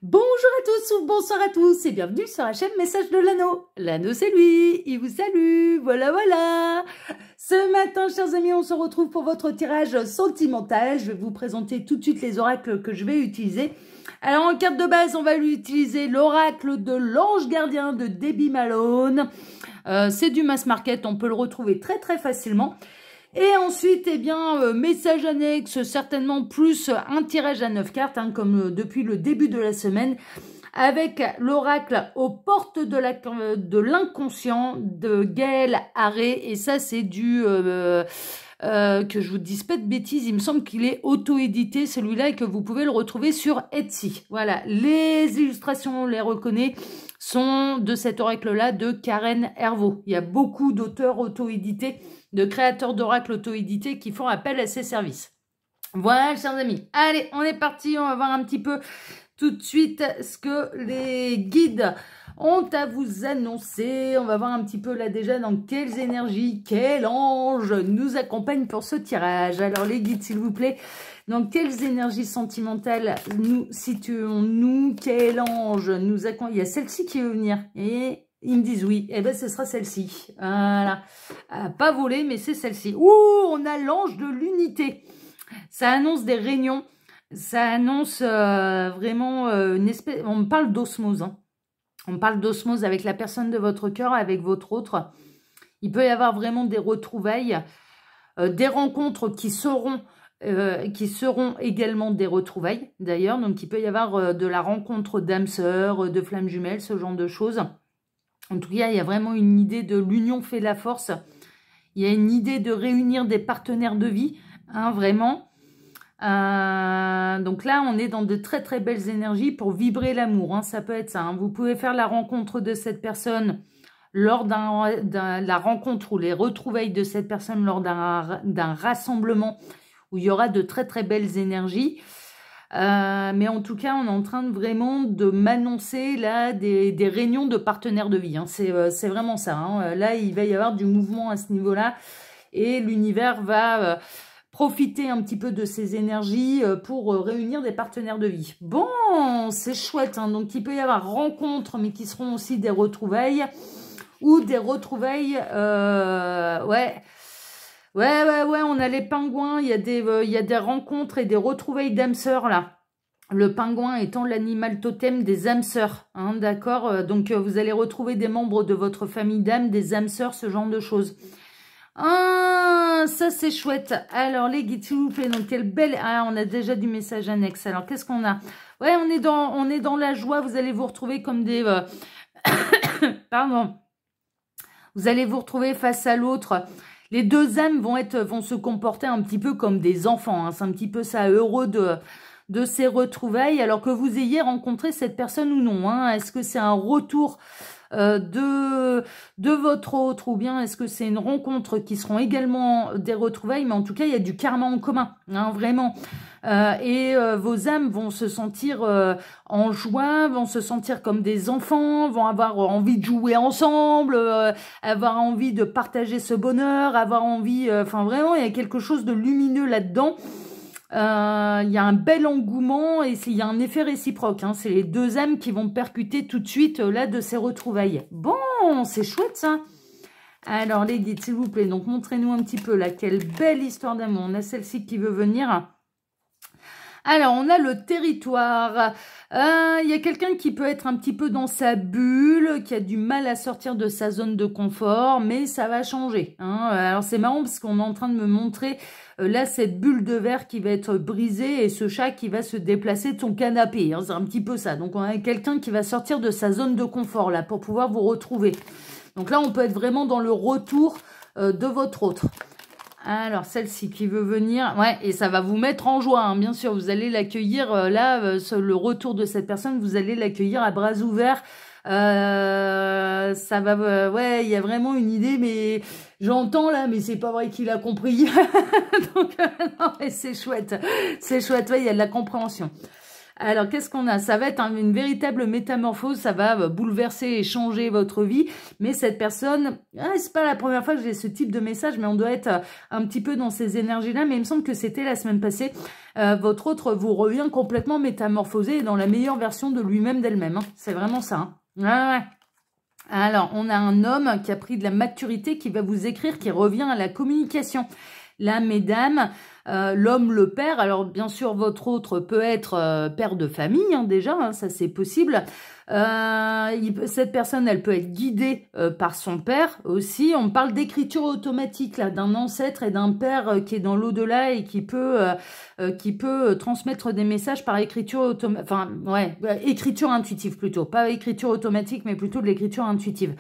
Bonjour à tous ou bonsoir à tous et bienvenue sur la chaîne Message de l'Anneau. L'Anneau c'est lui, il vous salue, voilà. Ce matin, chers amis, on se retrouve pour votre tirage sentimental. Je vais vous présenter tout de suite les oracles que je vais utiliser. Alors en carte de base, on va lui utiliser l'oracle de l'ange gardien de Debbie Malone. C'est du mass market, on peut le retrouver très facilement. Et ensuite, eh bien, message annexe, certainement plus un tirage à 9 cartes, hein, comme depuis le début de la semaine, avec l'oracle aux portes de l'inconscient de Gaël Haré. Et ça, c'est du... que je vous dise pas de bêtises, il me semble qu'il est auto-édité, celui-là, et que vous pouvez le retrouver sur Etsy. Voilà, les illustrations, on les reconnaît, sont de cet oracle-là de Karen Hervaux. Il y a beaucoup d'auteurs auto-édités, de créateurs d'oracles auto-édités qui font appel à ces services. Voilà, chers amis. Allez, on est parti. On va voir un petit peu tout de suite ce que les guides ont à vous annoncer. On va voir un petit peu là déjà dans quelles énergies, quel ange nous accompagne pour ce tirage. Alors les guides, s'il vous plaît, dans quelles énergies sentimentales nous situons-nous? Quel ange nous accompagne? Il y a celle-ci qui veut venir. Et ils me disent oui, et ben ce sera celle-ci. Voilà. Pas volée, mais c'est celle-ci. Ouh, on a l'ange de l'unité. Ça annonce des réunions. Ça annonce vraiment une espèce... On parle d'osmose. Hein. On parle d'osmose avec la personne de votre cœur, avec votre autre. Il peut y avoir vraiment des retrouvailles, des rencontres qui seront également des retrouvailles, d'ailleurs. Donc, il peut y avoir de la rencontre d'âmes sœurs, de flammes jumelles, ce genre de choses. En tout cas, il y a vraiment une idée de l'union fait la force. Il y a une idée de réunir des partenaires de vie, hein, vraiment. Donc là, on est dans de très belles énergies pour vibrer l'amour. Hein, ça peut être ça. Hein. Vous pouvez faire la rencontre de cette personne lors la rencontre ou les retrouvailles de cette personne lors d'un rassemblement où il y aura de très belles énergies. Mais en tout cas, on est en train vraiment de m'annoncer là des réunions de partenaires de vie. Hein. C'est vraiment ça. Hein. Là, il va y avoir du mouvement à ce niveau-là et l'univers va profiter un petit peu de ces énergies pour réunir des partenaires de vie. Bon, c'est chouette. Hein. Donc, il peut y avoir rencontres, mais qui seront aussi des retrouvailles ou des retrouvailles... Ouais, on a les pingouins, il y a des rencontres et des retrouvailles d'âmes sœurs, là. Le pingouin étant l'animal totem des âmes sœurs, hein, d'accord. Donc, vous allez retrouver des membres de votre famille d'âmes, des âmes sœurs, ce genre de choses. Ah, ça, c'est chouette. Alors, les guides, s'il vous plaît, donc, quelle belle... Ah, on a déjà du message annexe. Alors, qu'est-ce qu'on a? Ouais, on est dans la joie, vous allez vous retrouver comme des... Pardon. Vous allez vous retrouver face à l'autre... Les deux âmes vont se comporter un petit peu comme des enfants. Hein. C'est un petit peu ça, heureux de ces retrouvailles, alors que vous ayez rencontré cette personne ou non. Hein. Est-ce que c'est un retour de votre autre, ou bien est-ce que c'est une rencontre qui seront également des retrouvailles, mais en tout cas, il y a du karma en commun, hein, vraiment. Vos âmes vont se sentir en joie, vont se sentir comme des enfants, vont avoir envie de jouer ensemble, avoir envie de partager ce bonheur, avoir envie... Enfin, vraiment, il y a quelque chose de lumineux là-dedans. Il y a un bel engouement et il y a un effet réciproque. Hein. C'est les deux âmes qui vont percuter tout de suite là de ces retrouvailles. Bon, c'est chouette ça. Alors les guides, s'il vous plaît, donc montrez-nous un petit peu là, quelle belle histoire d'amour. On a celle-ci qui veut venir. Alors, on a le territoire. Il y a quelqu'un qui peut être un petit peu dans sa bulle, qui a du mal à sortir de sa zone de confort, mais ça va changer. Hein. Alors, c'est marrant parce qu'on est en train de me montrer là cette bulle de verre qui va être brisée et ce chat qui va se déplacer de son canapé. Hein. C'est un petit peu ça. Donc, on a quelqu'un qui va sortir de sa zone de confort là pour pouvoir vous retrouver. Donc là, on peut être vraiment dans le retour de votre autre. Alors, celle-ci qui veut venir, ouais, et ça va vous mettre en joie, hein, bien sûr. Vous allez l'accueillir, le retour de cette personne, vous allez l'accueillir à bras ouverts. Ça va, ouais, il y a vraiment une idée, mais j'entends là, mais c'est pas vrai qu'il a compris. Donc, non, mais c'est chouette, ouais, il y a de la compréhension. Alors, qu'est-ce qu'on a? Ça va être une véritable métamorphose, ça va bouleverser et changer votre vie. Mais cette personne, c'est pas la première fois que j'ai ce type de message, mais on doit être un petit peu dans ces énergies-là. Mais il me semble que c'était la semaine passée. Votre autre vous revient complètement métamorphosé et dans la meilleure version de lui-même, d'elle-même. Hein. C'est vraiment ça. Hein. Ouais. Alors, on a un homme qui a pris de la maturité, qui va vous écrire, qui revient à la communication. Là, mesdames, l'homme, le père, alors bien sûr, votre autre peut être père de famille, hein, déjà, hein, ça c'est possible. Cette personne, elle peut être guidée par son père aussi. On parle d'écriture automatique, là, d'un ancêtre et d'un père qui est dans l'au-delà et qui peut transmettre des messages par écriture automatique, enfin, ouais, écriture intuitive plutôt, pas écriture automatique, mais plutôt de l'écriture intuitive.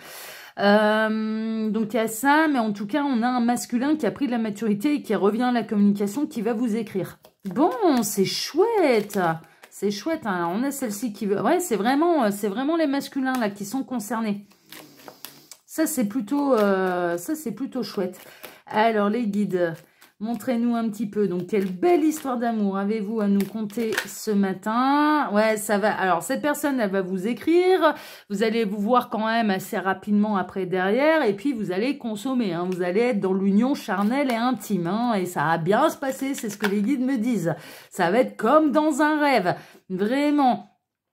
Donc il y a ça, mais en tout cas on a un masculin qui a pris de la maturité et qui revient à la communication, qui va vous écrire. Bon, c'est chouette, hein. On a celle-ci qui veut, ouais, c'est vraiment les masculins là qui sont concernés. Ça c'est plutôt chouette. Alors les guides, montrez-nous un petit peu. Donc, quelle belle histoire d'amour avez-vous à nous conter ce matin? Ouais, ça va. Alors, cette personne, elle va vous écrire. Vous allez vous voir quand même assez rapidement après derrière. Et puis, vous allez consommer. Hein. Vous allez être dans l'union charnelle et intime. Hein. Et ça va bien se passer. C'est ce que les guides me disent. Ça va être comme dans un rêve. Vraiment.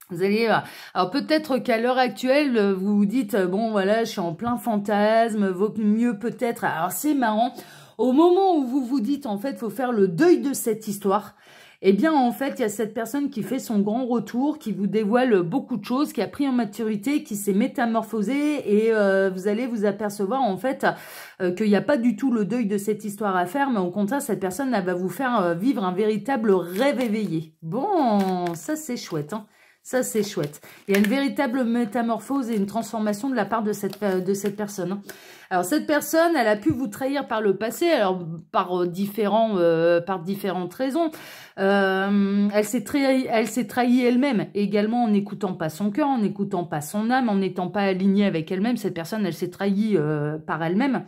Vous allez, alors peut-être qu'à l'heure actuelle, vous vous dites, bon, voilà, je suis en plein fantasme. Vaut mieux peut-être. Alors, c'est marrant. Au moment où vous vous dites, en fait, il faut faire le deuil de cette histoire, eh bien, en fait, il y a cette personne qui fait son grand retour, qui vous dévoile beaucoup de choses, qui a pris en maturité, qui s'est métamorphosé, et vous allez vous apercevoir, en fait, qu'il n'y a pas du tout le deuil de cette histoire à faire, mais au contraire, cette personne, elle va vous faire vivre un véritable rêve éveillé. Bon, ça, c'est chouette, hein. Ça, c'est chouette. Il y a une véritable métamorphose et une transformation de la part de cette personne. Hein. Alors, cette personne, elle a pu vous trahir par le passé, alors par différentes raisons. Elle s'est trahie elle-même, également en n'écoutant pas son cœur, en n'écoutant pas son âme, en n'étant pas alignée avec elle-même. Cette personne, elle s'est trahie par elle-même.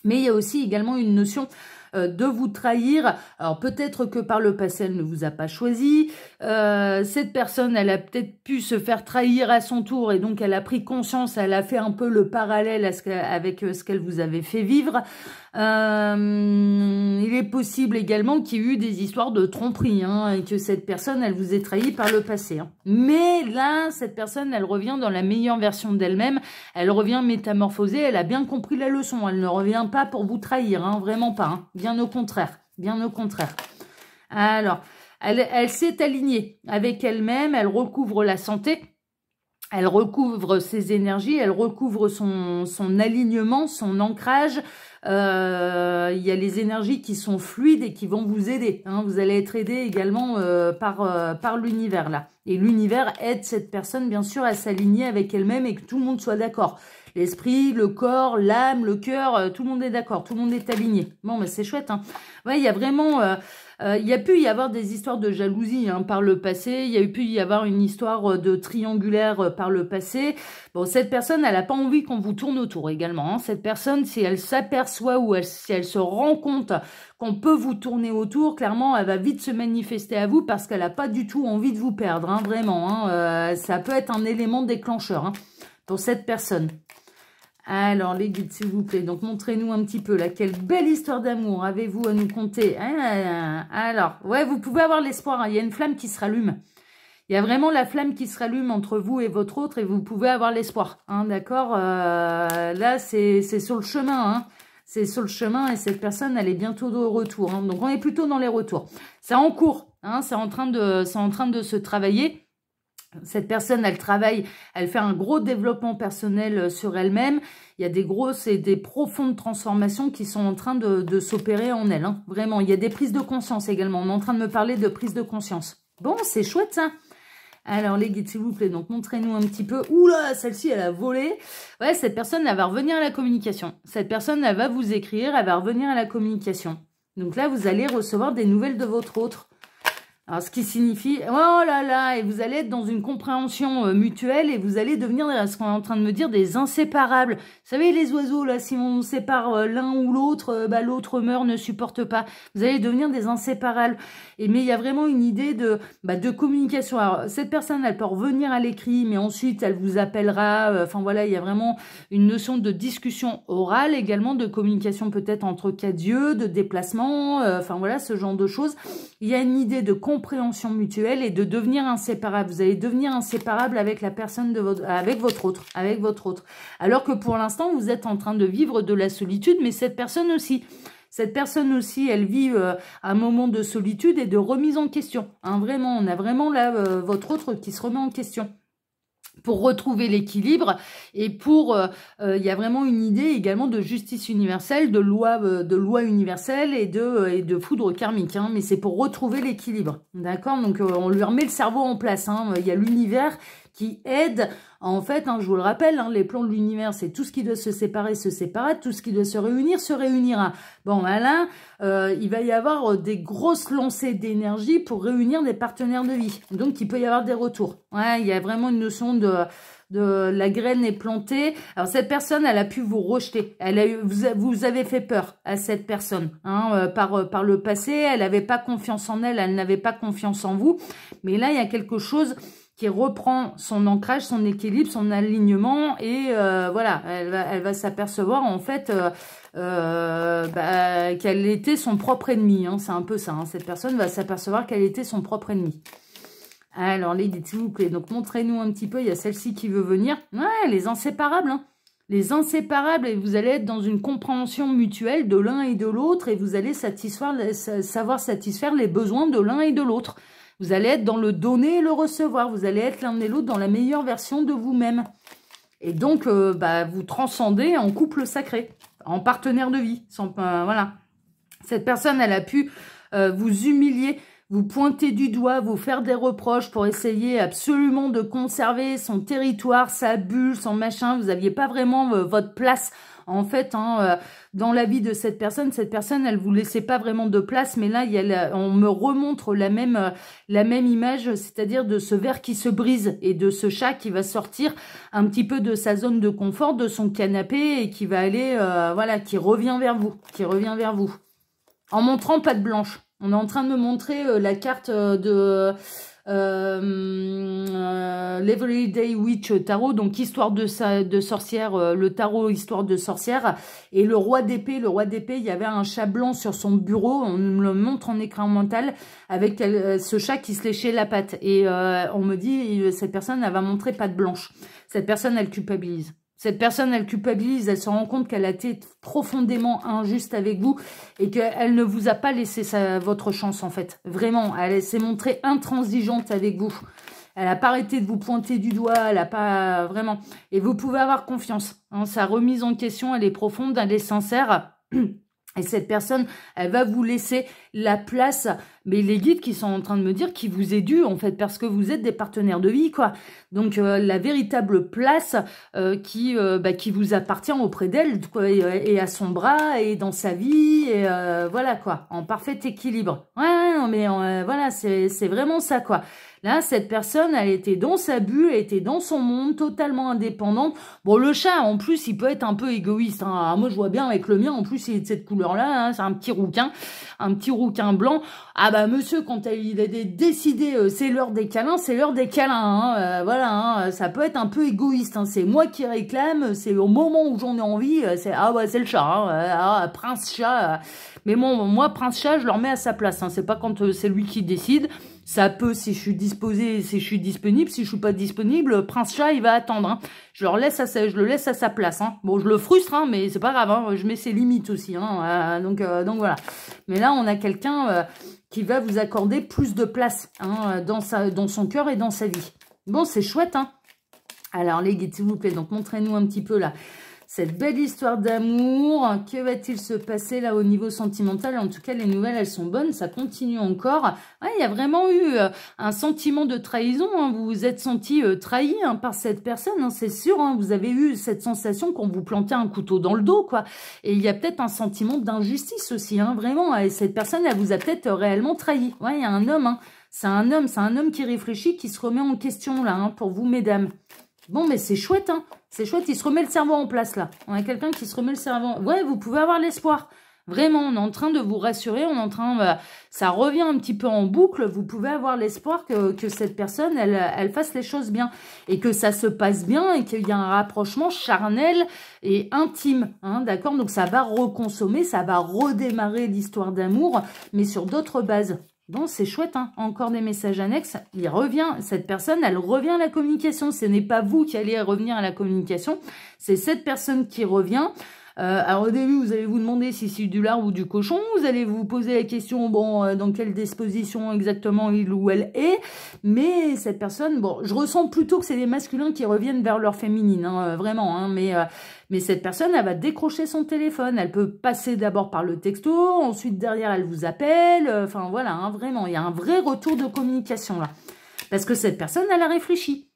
Mais il y a aussi également une notion de vous trahir. Alors peut-être que par le passé, elle ne vous a pas choisi. Cette personne, elle a peut-être pu se faire trahir à son tour et donc elle a pris conscience, elle a fait un peu le parallèle avec ce qu'elle vous avait fait vivre. Il est possible également qu'il y ait eu des histoires de tromperie hein, et que cette personne, elle vous ait trahi par le passé. Hein. Mais là, cette personne, elle revient dans la meilleure version d'elle-même. Elle revient métamorphosée. Elle a bien compris la leçon. Elle ne revient pas pour vous trahir, hein, vraiment pas. Hein. Bien au contraire. Bien au contraire. Alors, elle s'est alignée avec elle-même. Elle recouvre la santé. Elle recouvre ses énergies. Elle recouvre son alignement, son ancrage. Il y a les énergies qui sont fluides et qui vont vous aider. Hein. Vous allez être aidé également par l'univers là. Et l'univers aide cette personne bien sûr à s'aligner avec elle-même et que tout le monde soit d'accord. L'esprit, le corps, l'âme, le cœur, tout le monde est d'accord, tout le monde est aligné. Bon, mais c'est chouette. Hein. Ouais, il y a vraiment... il y a pu y avoir des histoires de jalousie hein, par le passé. Il y a pu y avoir une histoire de triangulaire par le passé. Bon, cette personne, elle n'a pas envie qu'on vous tourne autour également. Hein. Cette personne, si elle s'aperçoit ou si elle se rend compte qu'on peut vous tourner autour, clairement, elle va vite se manifester à vous parce qu'elle n'a pas du tout envie de vous perdre. Hein, vraiment, hein. Ça peut être un élément déclencheur hein, pour cette personne. Alors, les guides, s'il vous plaît. Donc, montrez-nous un petit peu, là. Quelle belle histoire d'amour avez-vous à nous conter? Alors, ouais, vous pouvez avoir l'espoir. Hein. Il y a une flamme qui se rallume. Il y a vraiment la flamme qui se rallume entre vous et votre autre et vous pouvez avoir l'espoir. Hein, d'accord là, c'est sur le chemin. Hein. C'est sur le chemin et cette personne, elle est bientôt de retour. Hein. Donc, on est plutôt dans les retours. C'est en cours. Hein, c'est en train de se travailler. Cette personne, elle travaille, elle fait un gros développement personnel sur elle-même. Il y a des grosses et des profondes transformations qui sont en train de s'opérer en elle. Hein. Vraiment, il y a des prises de conscience également. On est en train de me parler de prise de conscience. Bon, c'est chouette ça. Alors, les guides, s'il vous plaît, donc montrez-nous un petit peu. Oula, celle-ci, elle a volé. Ouais, cette personne, elle va revenir à la communication. Cette personne, elle va vous écrire, elle va revenir à la communication. Donc là, vous allez recevoir des nouvelles de votre autre. Alors, ce qui signifie, oh là là, et vous allez être dans une compréhension mutuelle et vous allez devenir, ce qu'on est en train de me dire, des inséparables. Vous savez, les oiseaux, là, si on sépare l'un ou l'autre, l'autre meurt, ne supporte pas. Vous allez devenir des inséparables. Mais il y a vraiment une idée de communication. Alors, cette personne, elle peut revenir à l'écrit, mais ensuite, elle vous appellera. Enfin, voilà, il y a vraiment une notion de discussion orale, également de communication peut-être entre quatre yeux, de déplacement, enfin, voilà, ce genre de choses. Il y a une idée de compréhension mutuelle et de devenir inséparable. Vous allez devenir inséparable avec la personne avec votre autre. Alors que pour l'instant, vous êtes en train de vivre de la solitude, mais cette personne aussi. Cette personne aussi, elle vit un moment de solitude et de remise en question. Hein, vraiment, on a vraiment là votre autre qui se remet en question pour retrouver l'équilibre et il y a vraiment une idée également de justice universelle, de loi universelle et de foudre karmique, hein, mais c'est pour retrouver l'équilibre, d'accord? Donc on lui remet le cerveau en place, hein. Il y a l'univers qui aide, en fait, hein, je vous le rappelle, hein, les plans de l'univers, c'est tout ce qui doit se séparer, tout ce qui doit se réunira. Bon, là, il va y avoir des grosses lancées d'énergie pour réunir des partenaires de vie. Donc, il peut y avoir des retours. Ouais, il y a vraiment une notion de la graine est plantée. Alors, cette personne, elle a pu vous rejeter. Vous avez fait peur à cette personne. Hein, par le passé, elle n'avait pas confiance en elle, elle n'avait pas confiance en vous. Mais là, il y a quelque chose qui reprend son ancrage, son équilibre, son alignement et voilà, elle va s'apercevoir en fait qu'elle était son propre ennemi, hein, c'est un peu ça, hein, cette personne va s'apercevoir qu'elle était son propre ennemi. Alors les guides, s'il vous plaît, donc montrez-nous un petit peu, il y a celle-ci qui veut venir, ouais, les inséparables, hein. Les inséparables, et vous allez être dans une compréhension mutuelle de l'un et de l'autre et vous allez savoir satisfaire les besoins de l'un et de l'autre. Vous allez être dans le donner et le recevoir. Vous allez être l'un et l'autre dans la meilleure version de vous-même. Et donc, vous transcendez en couple sacré, en partenaire de vie. Voilà. Cette personne, elle a pu vous humilier, vous pointer du doigt, vous faire des reproches pour essayer absolument de conserver son territoire, sa bulle, son machin. Vous n'aviez pas vraiment votre place. En fait, hein, dans la vie de cette personne, elle vous laissait pas vraiment de place, mais là, on me remontre la même image, c'est-à-dire de ce verre qui se brise et de ce chat qui va sortir un petit peu de sa zone de confort, de son canapé et qui va aller, voilà, qui revient vers vous, en montrant patte blanche. On est en train de me montrer la carte de l'Everyday Witch Tarot, donc histoire de sorcière, le tarot histoire de sorcière, et le roi d'épée, il y avait un chat blanc sur son bureau, on me le montre en écran mental, avec ce chat qui se léchait la patte, et on me dit, cette personne, elle va montrer patte blanche, cette personne, elle culpabilise. Cette personne, elle culpabilise, elle se rend compte qu'elle a été profondément injuste avec vous et qu'elle ne vous a pas laissé votre chance, en fait. Vraiment, elle s'est montrée intransigeante avec vous. Elle n'a pas arrêté de vous pointer du doigt, elle n'a pas... Vraiment. Et vous pouvez avoir confiance. Hein, sa remise en question, elle est profonde, elle est sincère. Et cette personne, elle va vous laisser la place, mais les guides qui sont en train de me dire qui vous est due, en fait, parce que vous êtes des partenaires de vie, quoi. Donc, la véritable place qui vous appartient auprès d'elle, et à son bras, et dans sa vie, et voilà, quoi, en parfait équilibre. Ouais, non, mais voilà, c'est vraiment ça, quoi. Là, cette personne, elle était dans sa bulle, elle était dans son monde, totalement indépendante. Bon, le chat, en plus, il peut être un peu égoïste. Hein. Alors, moi, je vois bien avec le mien, en plus, il est de cette couleur-là. Hein. C'est un petit rouquin blanc. Ah bah, monsieur, quand il a décidé, c'est l'heure des câlins, c'est l'heure des câlins. Hein. Voilà, hein. Ça peut être un peu égoïste. Hein. C'est moi qui réclame, c'est au moment où j'en ai envie. C'est le chat. Hein. Prince chat. Mais bon, moi, prince chat, je le remets à sa place. Hein. C'est pas quand c'est lui qui décide. Ça peut, si je suis disposée, si je suis disponible, si je suis pas disponible, Prince Chat, il va attendre. Hein. Je le laisse à sa place. Hein. Bon, je le frustre, hein, mais c'est pas grave. Hein. Je mets ses limites aussi. Hein. Donc voilà. Mais là, on a quelqu'un qui va vous accorder plus de place hein, dans son cœur et dans sa vie. Bon, c'est chouette. Hein. Alors, les guides, s'il vous plaît, donc montrez-nous un petit peu là. Cette belle histoire d'amour, que va-t-il se passer là au niveau sentimental? En tout cas, les nouvelles, elles sont bonnes, ça continue encore. Ouais, il y a vraiment eu un sentiment de trahison, hein. Vous vous êtes senti trahi hein, par cette personne, hein, c'est sûr. Hein. Vous avez eu cette sensation qu'on vous plantait un couteau dans le dos, quoi. Et il y a peut-être un sentiment d'injustice aussi, hein, vraiment. Et cette personne, elle vous a peut-être réellement trahi. Ouais, il y a un homme, hein. C'est un homme qui réfléchit, qui se remet en question, là, hein, pour vous, mesdames. Bon, mais c'est chouette, hein. C'est chouette, il se remet le cerveau en place, là. On a quelqu'un qui se remet le cerveau... Ouais, vous pouvez avoir l'espoir. Vraiment, on est en train de vous rassurer, on est en train... ça revient un petit peu en boucle, vous pouvez avoir l'espoir que cette personne, elle fasse les choses bien. Et que ça se passe bien, et qu'il y a un rapprochement charnel et intime, hein, d'accord? Donc ça va reconsommer, ça va redémarrer l'histoire d'amour, mais sur d'autres bases. Bon, c'est chouette, hein. Encore des messages annexes. Il revient, cette personne, elle revient à la communication. Ce n'est pas vous qui allez revenir à la communication, c'est cette personne qui revient. Alors au début, vous allez vous demander si c'est du lard ou du cochon. Vous allez vous poser la question, bon, dans quelle disposition exactement il ou elle est. Mais cette personne, bon, je ressens plutôt que c'est les masculins qui reviennent vers leur féminine, hein, vraiment. Hein, mais cette personne, elle va décrocher son téléphone. Elle peut passer d'abord par le texto, ensuite derrière, elle vous appelle. Enfin voilà, hein, vraiment, il y a un vrai retour de communication là. Parce que cette personne, elle a réfléchi.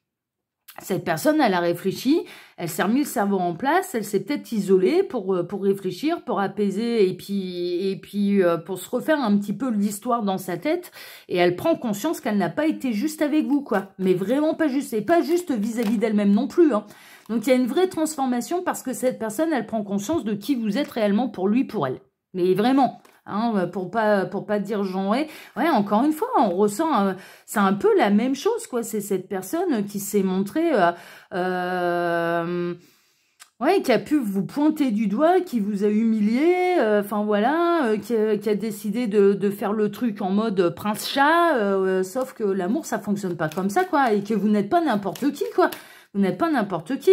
Cette personne, elle a réfléchi, elle s'est remis le cerveau en place, elle s'est peut-être isolée pour réfléchir, pour apaiser et puis pour se refaire un petit peu l'histoire dans sa tête. Et elle prend conscience qu'elle n'a pas été juste avec vous, quoi. Mais vraiment pas juste, et pas juste vis-à-vis d'elle-même non plus, hein. Donc il y a une vraie transformation parce que cette personne, elle prend conscience de qui vous êtes réellement pour lui, pour elle. Mais vraiment... Hein, pour pas dire genré. Ouais, encore une fois, on ressent, c'est un peu la même chose, quoi. C'est cette personne qui s'est montrée, ouais, qui a pu vous pointer du doigt, qui vous a humilié, enfin voilà, qui a décidé de faire le truc en mode prince-chat, sauf que l'amour, ça fonctionne pas comme ça, quoi, et que vous n'êtes pas n'importe qui, quoi. Vous n'êtes pas n'importe qui.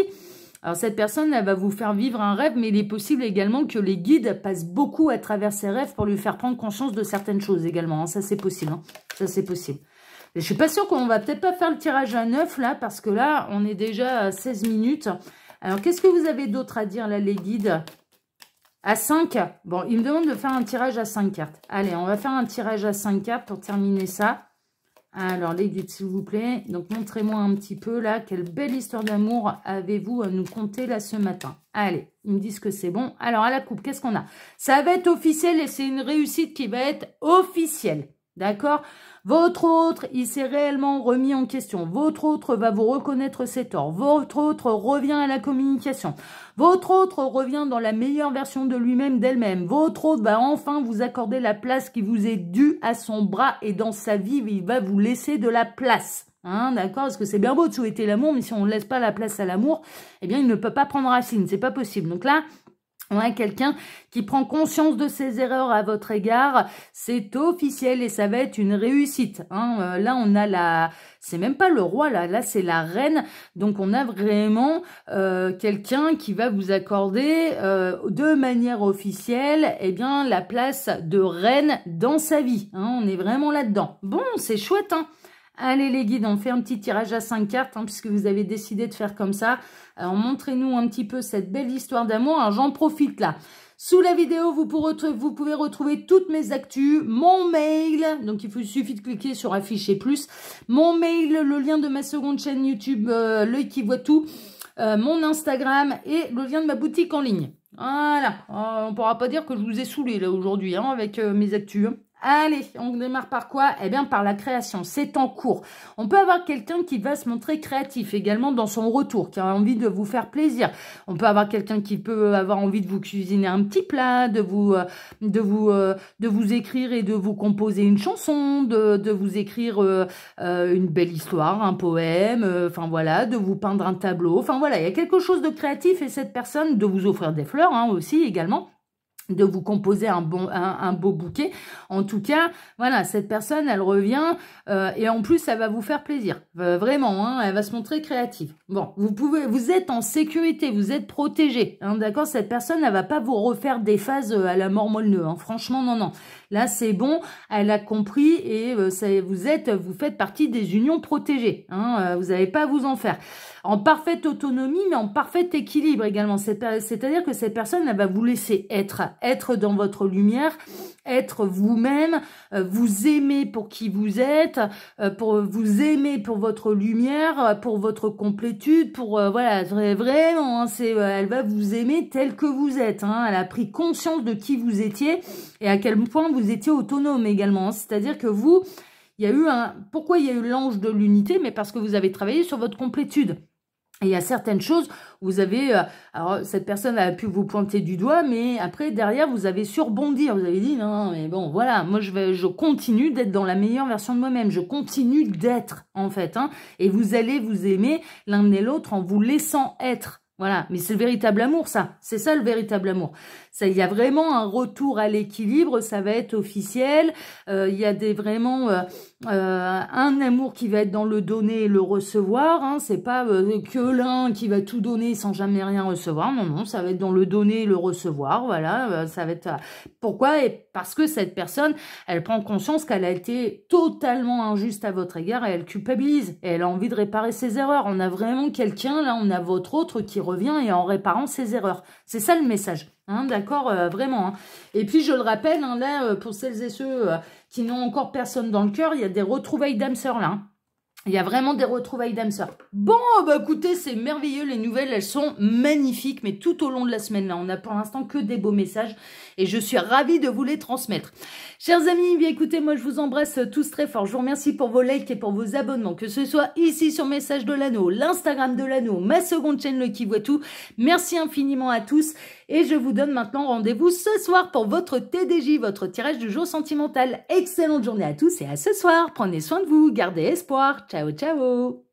Alors, cette personne, elle va vous faire vivre un rêve, mais il est possible également que les guides passent beaucoup à travers ses rêves pour lui faire prendre conscience de certaines choses également. Hein. Ça, c'est possible. Hein. Ça, c'est possible. Et je suis pas sûre qu'on va peut-être pas faire le tirage à 9, là, parce que là, on est déjà à 16 minutes. Alors, qu'est-ce que vous avez d'autre à dire, là, les guides? À 5. Bon, il me demande de faire un tirage à 5 cartes. Allez, on va faire un tirage à 5 cartes pour terminer ça. Alors, les guides, s'il vous plaît. Donc, montrez-moi un petit peu, là, quelle belle histoire d'amour avez-vous à nous conter, là, ce matin. Allez, ils me disent que c'est bon. Alors, à la coupe, qu'est-ce qu'on a? Ça va être officiel et c'est une réussite qui va être officielle. D'accord? Votre autre, il s'est réellement remis en question. Votre autre va vous reconnaître ses torts. Votre autre revient à la communication. Votre autre revient dans la meilleure version de lui-même, d'elle-même. Votre autre va enfin vous accorder la place qui vous est due à son bras et dans sa vie, il va vous laisser de la place. Hein, d'accord? Parce que c'est bien beau de souhaiter l'amour, mais si on ne laisse pas la place à l'amour, eh bien, il ne peut pas prendre racine. C'est pas possible. Donc là, on a quelqu'un qui prend conscience de ses erreurs à votre égard. C'est officiel et ça va être une réussite. Hein. Là, on a la... C'est même pas le roi, là. Là, c'est la reine. Donc, on a vraiment quelqu'un qui va vous accorder de manière officielle, eh bien, la place de reine dans sa vie. Hein. On est vraiment là-dedans. Bon, c'est chouette, hein. Allez les guides, on fait un petit tirage à 5 cartes, hein, puisque vous avez décidé de faire comme ça. Alors, montrez-nous un petit peu cette belle histoire d'amour. Alors, j'en profite là. Sous la vidéo, vous pouvez retrouver toutes mes actus, mon mail. Donc, il suffit de cliquer sur afficher plus. Mon mail, le lien de ma seconde chaîne YouTube, l'œil qui voit tout. Mon Instagram et le lien de ma boutique en ligne. Voilà. On ne pourra pas dire que je vous ai saoulé là aujourd'hui, hein, avec mes actus. Hein. Allez, on démarre par quoi? Eh bien, par la création. C'est en cours. On peut avoir quelqu'un qui va se montrer créatif également dans son retour, qui a envie de vous faire plaisir. On peut avoir quelqu'un qui peut avoir envie de vous cuisiner un petit plat, de vous écrire et de vous composer une chanson, de vous écrire une belle histoire, un poème, enfin voilà, de vous peindre un tableau. Enfin voilà, il y a quelque chose de créatif et cette personne, de vous offrir des fleurs hein, aussi également. De vous composer un beau bouquet. En tout cas, voilà, cette personne, elle revient et en plus, ça va vous faire plaisir. Vraiment, hein, elle va se montrer créative. Bon, vous êtes en sécurité, vous êtes protégé. Hein, d'accord, cette personne, elle va pas vous refaire des phases à la mort molle-neu. Hein, franchement, non, non. Là, c'est bon, elle a compris et vous faites partie des unions protégées. Hein, vous n'avez pas à vous en faire. En parfaite autonomie, mais en parfait équilibre également. C'est-à-dire que cette personne, elle va vous laisser être dans votre lumière, être vous-même, vous aimer pour qui vous êtes, pour vous aimer pour votre lumière, pour votre complétude, pour voilà, vraiment, hein, elle va vous aimer tel que vous êtes. Hein, elle a pris conscience de qui vous étiez et à quel point vous étiez autonome également. Hein, c'est-à-dire que vous, il y a eu pourquoi il y a eu l'ange de l'unité? Mais parce que vous avez travaillé sur votre complétude. Et il y a certaines choses, vous avez, alors cette personne a pu vous pointer du doigt, mais après, derrière, vous avez surbondi. Vous avez dit, non, mais bon, voilà, moi, je continue d'être dans la meilleure version de moi-même. Je continue d'être, en fait. Hein, et vous allez vous aimer l'un et l'autre en vous laissant être. Voilà, mais c'est le véritable amour, ça. C'est ça, le véritable amour. Ça, il y a vraiment un retour à l'équilibre, ça va être officiel. Il y a vraiment un amour qui va être dans le donner et le recevoir. Hein. C'est pas que l'un qui va tout donner sans jamais rien recevoir. Non, non, ça va être dans le donner et le recevoir. Voilà, ça va être... Pourquoi? Et parce que cette personne, elle prend conscience qu'elle a été totalement injuste à votre égard et elle culpabilise. Et elle a envie de réparer ses erreurs. On a vraiment quelqu'un, là, on a votre autre qui revient et en réparant ses erreurs. C'est ça le message. Hein, d'accord, vraiment. Hein. Et puis, je le rappelle, hein, là, pour celles et ceux qui n'ont encore personne dans le cœur, il y a des retrouvailles d'âmes sœurs, là. Hein. Il y a vraiment des retrouvailles d'âmes sœurs. Bon, bah écoutez, c'est merveilleux, les nouvelles, elles sont magnifiques, mais tout au long de la semaine, là, on a pour l'instant que des beaux messages, et je suis ravie de vous les transmettre. Chers amis, bien écoutez, moi je vous embrasse tous très fort, je vous remercie pour vos likes et pour vos abonnements, que ce soit ici sur Message de l'Anneau, l'Instagram de l'Anneau, ma seconde chaîne Le Qui Voit Tout, merci infiniment à tous, et je vous donne maintenant rendez-vous ce soir pour votre TDJ, votre tirage du jour sentimental. Excellente journée à tous et à ce soir, prenez soin de vous, gardez espoir. Ciao, ciao!